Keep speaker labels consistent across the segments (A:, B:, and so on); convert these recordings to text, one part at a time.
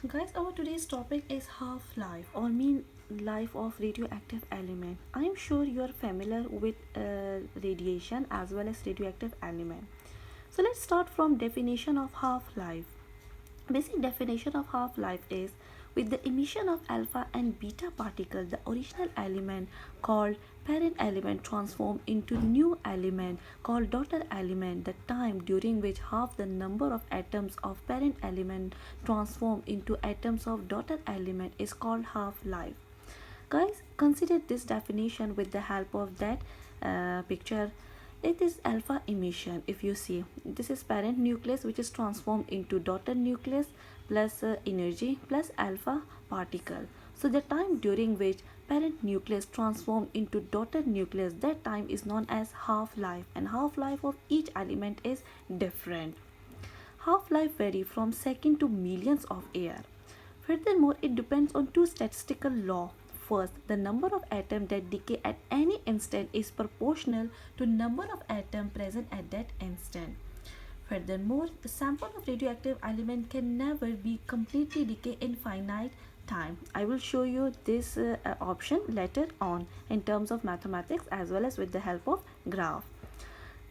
A: Guys, our today's topic is half-life or mean life of radioactive element. I am sure you are familiar with radiation as well as radioactive element. So let's start from definition of half-life. Basic definition of half-life is with the emission of alpha and beta particles, the original element called parent element transformed into new element called daughter element. The time during which half the number of atoms of parent element transform into atoms of daughter element is called half-life. Guys, consider this definition with the help of that picture. It is alpha emission. If you see, this is parent nucleus which is transformed into daughter nucleus plus energy plus alpha particle. So the time during which parent nucleus transformed into daughter nucleus, that time is known as half-life, and half-life of each element is different. Half-life vary from second to millions of years. Furthermore, it depends on two statistical laws. First, the number of atoms that decay at any instant is proportional to number of atoms present at that instant. Furthermore, the sample of radioactive element can never be completely decay in finite time. I will show you this option later on in terms of mathematics as well as with the help of graph.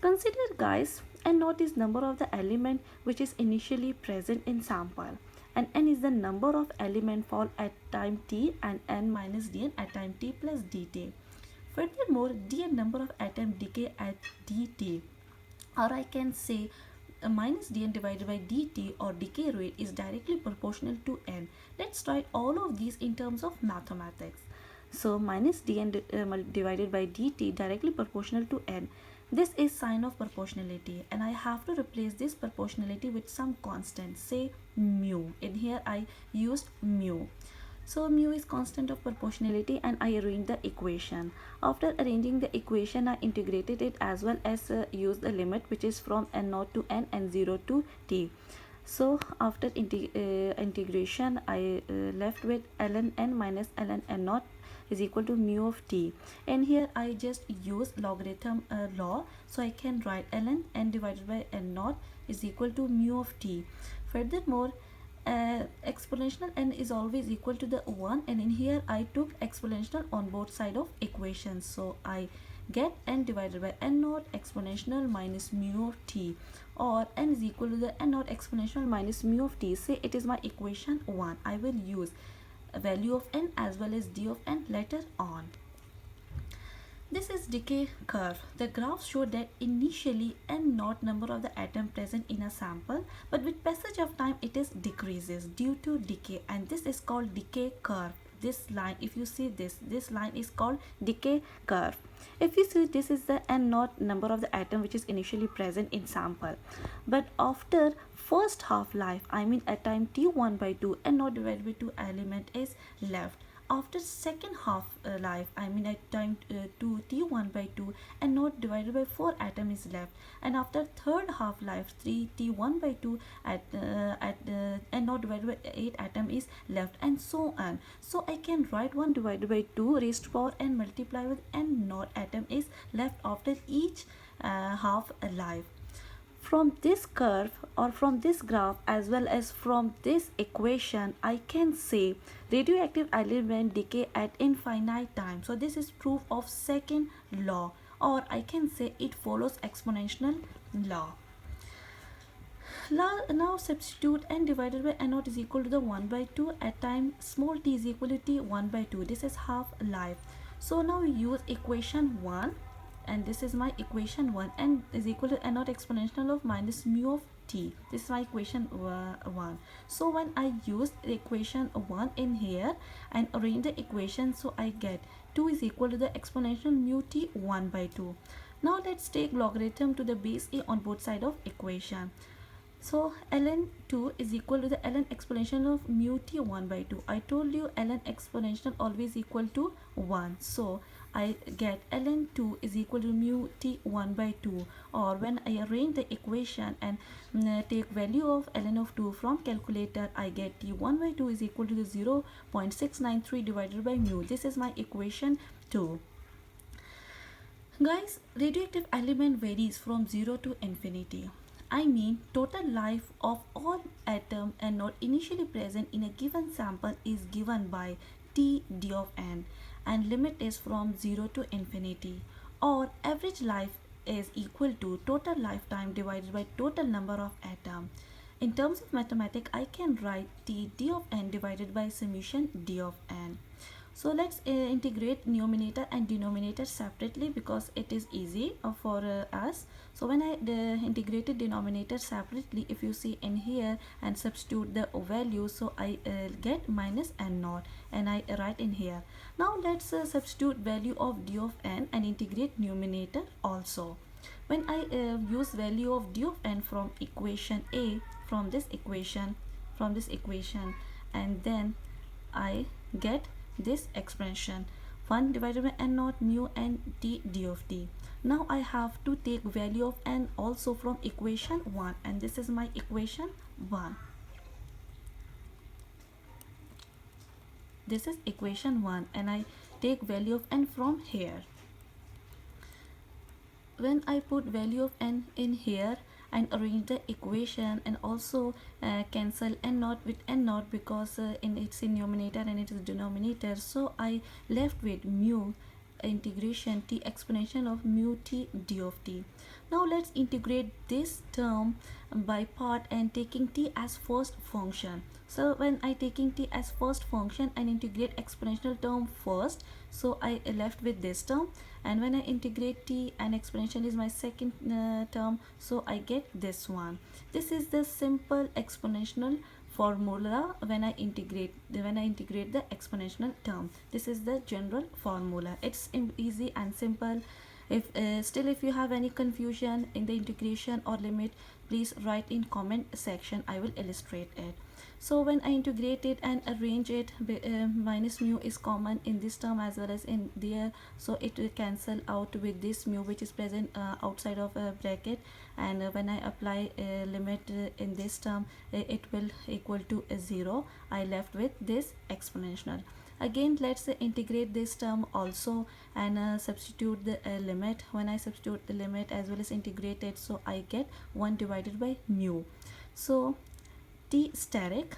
A: Consider, guys, n naught is number of the element which is initially present in sample, and n is the number of element fall at time t, and n minus dn at time t plus dt. Furthermore, dn number of atom decay at dt, or I can say minus dn divided by dt, or decay rate, is directly proportional to n. Let's write all of these in terms of mathematics. So minus dn divided by dt directly proportional to n. This is sign of proportionality, and I have to replace this proportionality with some constant, say mu. In here I used mu. So mu is constant of proportionality, and I arranged the equation. After arranging the equation, I integrated it as well as used the limit which is from n0 to n and 0 to t. So after integration, I left with ln n minus ln n0 is equal to mu of t, and here I just use logarithm law, so I can write ln n divided by n0 is equal to mu of t. Furthermore, exponential n is always equal to the 1, and in here I took exponential on both side of equations, so I get n divided by n0 exponential minus mu of t, or n is equal to the n0 exponential minus mu of t. Say it is my equation 1. I will use a value of n as well as d of n later on. This is decay curve. The graph showed that initially n naught number of the atom present in a sample, but with passage of time it is decreases due to decay, and this is called decay curve. This line, if you see this line is called decay curve. If you see, this is the n naught number of the atom which is initially present in sample, but after first half life, I mean at time t1 by 2, n naught divided by 2 element is left. After second half life, I mean at time 2 t1 by 2, and naught divided by 4 atom is left. And after third half life, 3 t1 by 2 and naught divided by 8 atom is left, and so on. So I can write 1 divided by 2 raised to power n multiply with n naught atom is left after each half life. From this curve or from this graph as well as from this equation, I can say radioactive element decay at infinite time. So this is proof of second law, or I can say it follows exponential law. Now substitute n divided by n naught is equal to the 1 by 2 at time small t is equal to t 1 by 2. This is half life. So now we use equation 1, and this is my equation 1, n is equal to n naught exponential of minus mu of t. This is my equation 1. So when I use the equation 1 in here and arrange the equation, so I get 2 is equal to the exponential mu t 1 by 2. Now let's take logarithm to the base a on both sides of equation. So ln 2 is equal to the ln exponential of mu t 1 by 2. I told you ln exponential always equal to 1. So I get ln 2 is equal to mu t 1 by 2, or when I arrange the equation and take value of ln of 2 from calculator, I get t 1 by 2 is equal to the 0.693 divided by mu. This is my equation 2. Guys, radioactive element varies from 0 to infinity. I mean total life of all atom and not initially present in a given sample is given by T d of n, and limit is from 0 to infinity, or average life is equal to total lifetime divided by total number of atom. In terms of mathematics, I can write T d of n divided by summation d of n. So let's integrate numerator and denominator separately because it is easy for us. So when I integrated denominator separately, if you see in here and substitute the value, so I get minus n naught, and I write in here. Now let's substitute value of d of n and integrate numerator also. When I use value of d of n from equation A, from this equation, and then I get this expression 1 divided by n naught mu n t d of t. Now I have to take value of n also from equation 1, and this is my equation 1. This is equation 1, and I take value of n from here. When I put value of n in here and arrange the equation, and also cancel n naught with n naught because it's in numerator and it is denominator, so I left with mu integration t exponential of mu t d of t. Now let's integrate this term by part and taking t as first function. So when I taking t as first function and integrate exponential term first, so I left with this term, and when I integrate t and exponential is my second term, so I get this one. This is the simple exponential formula when I integrate the exponential term. This is the general formula. It's easy and simple. If still if you have any confusion in the integration or limit, please write in comment section. I will illustrate it. So when I integrate it and arrange it, minus mu is common in this term as well as in there, so it will cancel out with this mu which is present outside of a bracket, and when I apply a limit in this term, it will equal to 0. I left with this exponential. Again, let's integrate this term also and substitute the limit. When I substitute the limit as well as integrate it, so I get 1 divided by mu. So t steric,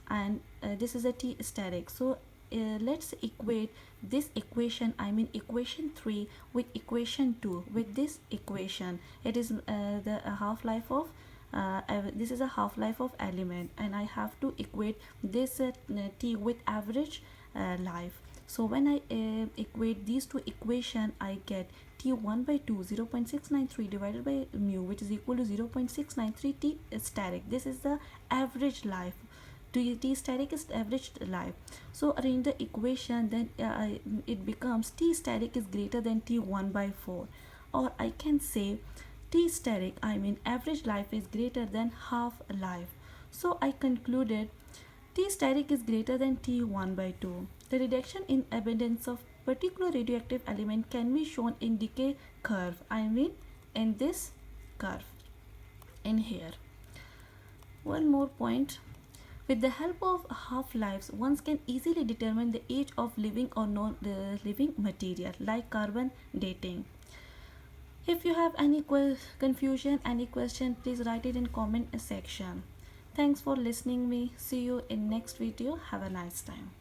A: and this is a t steric. So let's equate this equation, I mean equation 3 with equation 2 with this equation. It is the half-life of this is a half-life of element, and I have to equate this t with average life. So when I equate these two equation, I get t1 by 2 0.693 divided by mu, which is equal to 0.693 t steric. This is the average life. T steric is average life. So arrange the equation, then it becomes t steric is greater than t1 by 4, or I can say t steric, I mean average life, is greater than half life. So I concluded T steric is greater than T1 by 2. The reduction in abundance of particular radioactive element can be shown in decay curve, I mean in this curve in here. One more point. With the help of half-lives, one can easily determine the age of living or non-living material, like carbon dating. If you have any confusion, any question, please write it in comment section. Thanks for listening me. See you in next video. Have a nice time.